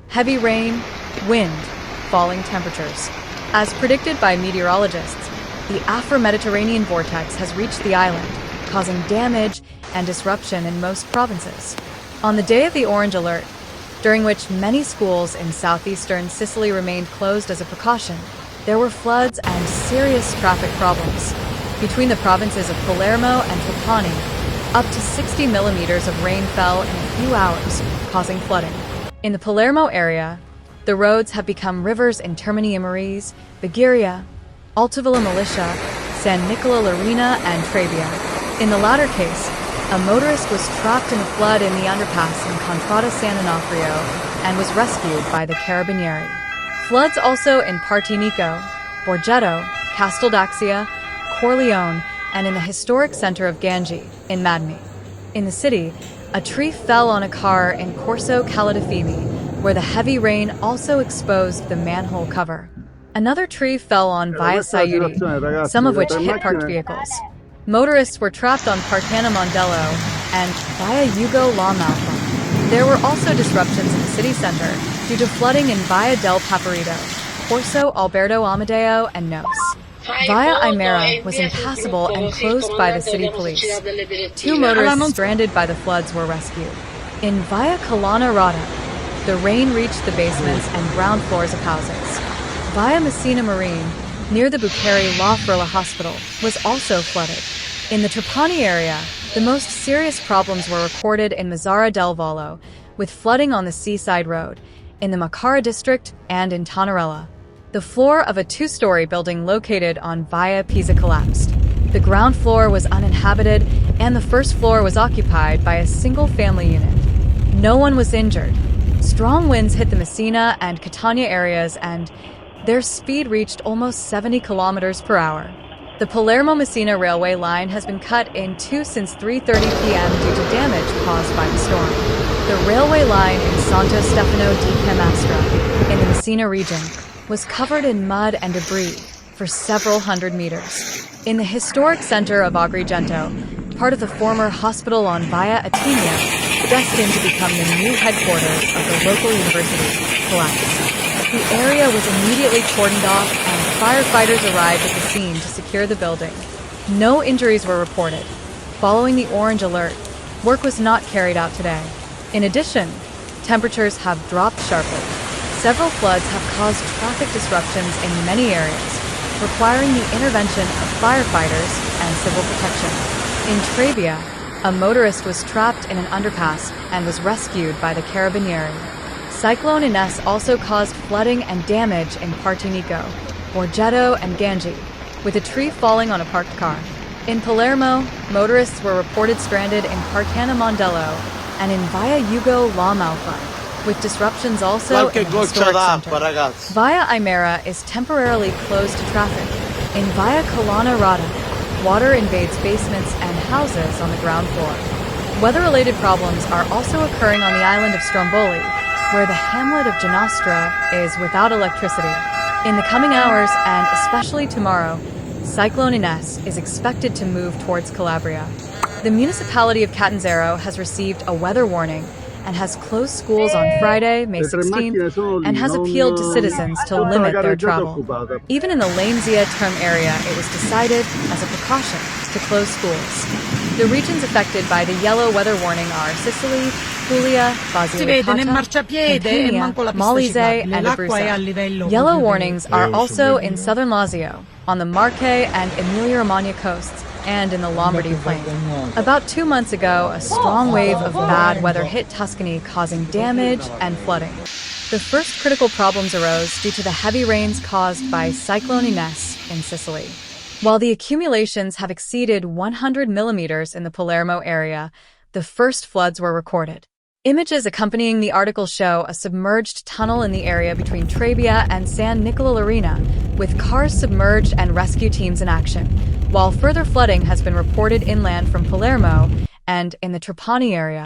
Heavy rain, wind, falling temperatures. As predicted by meteorologists, the Afro-Mediterranean vortex has reached the island, causing damage and disruption in most provinces. On the day of the orange alert, during which many schools in southeastern Sicily remained closed as a precaution, there were floods and serious traffic problems. Between the provinces of Palermo and Trapani, up to 60 millimeters of rain fell in a few hours, causing flooding. In the Palermo area, the roads have become rivers in Termini Imerese, Bagheria, Altavilla Milicia, Nicola L'Arena and Trabia. In the latter case, a motorist was trapped in a flood in the underpass in Contrada Sant'Onofrio and was rescued by the Carabinieri. Floods also in Partinico, Borgetto, Casteldaxia, Corleone, and in the historic center of Gangi, in Madmi. In the city, a tree fell on a car in Corso Caladefimi, where the heavy rain also exposed the manhole cover. Another tree fell on Via Saiudi, some of which hit parked vehicles. Motorists were trapped on Partana Mondello and Via Ugo La Malfa. There were also disruptions in the city center due to flooding in Via del Paparito, Corso Alberto Amadeo, and Nos. Via Imera was impassable and closed by the city police. 2 motorists stranded by the floods were rescued. In Via Colonna Rada, the rain reached the basements and ground floors of houses. Via Messina Marine, near the Bagheria La Frilla Hospital, was also flooded. In the Trapani area, the most serious problems were recorded in Mazzara del Vallo, with flooding on the seaside road, in the Macara district, and in Tonarella. The floor of a 2-story building located on Via Pisa collapsed. The ground floor was uninhabited, and the first floor was occupied by a single-family unit. No one was injured. Strong winds hit the Messina and Catania areas, and their speed reached almost 70 kilometers per hour. The Palermo-Messina railway line has been cut in 2 since 3:30 p.m. due to damage caused by the storm. The railway line in Santo Stefano di Camastra, in the Messina region, was covered in mud and debris for several hundred meters. In the historic center of Agrigento, part of the former hospital on Via Atinia, destined to become the new headquarters of the local university, collapsed. The area was immediately cordoned off and firefighters arrived at the scene to secure the building. No injuries were reported. Following the orange alert, work was not carried out today. In addition, temperatures have dropped sharply. Several floods have caused traffic disruptions in many areas, requiring the intervention of firefighters and civil protection. In Trabia, a motorist was trapped in an underpass and was rescued by the Carabinieri. Cyclone Ines also caused flooding and damage in Partinico, Borgetto, and Gangi, with a tree falling on a parked car. In Palermo, motorists were reported stranded in Partana Mondello and in Via Ugo La Malfa, with disruptions also in the historic center. Via Imera is temporarily closed to traffic. In Via Colonna Rada, water invades basements and houses on the ground floor. Weather-related problems are also occurring on the island of Stromboli, where the hamlet of Ginostra is without electricity. In the coming hours, and especially tomorrow, Cyclone Ines is expected to move towards Calabria. The municipality of Catanzaro has received a weather warning and has closed schools on Friday, May 16th, and has appealed to citizens to limit their travel. Even in the Lamezia term area, it was decided, as a precaution, to close schools. The regions affected by the yellow weather warning are Sicily, Puglia, Basilicata, Campania, Molise, and Abruzzo. Yellow warnings are also in southern Lazio, on the Marche and Emilia-Romagna coasts, and in the Lombardy plain. About 2 months ago, a strong wave of bad weather hit Tuscany, causing damage and flooding. The first critical problems arose due to the heavy rains caused by Cyclone Ines in Sicily. While the accumulations have exceeded 100 millimeters in the Palermo area, the first floods were recorded. Images accompanying the article show a submerged tunnel in the area between Trabia and San Nicola L'Arena, with cars submerged and rescue teams in action, while further flooding has been reported inland from Palermo and in the Trapani area.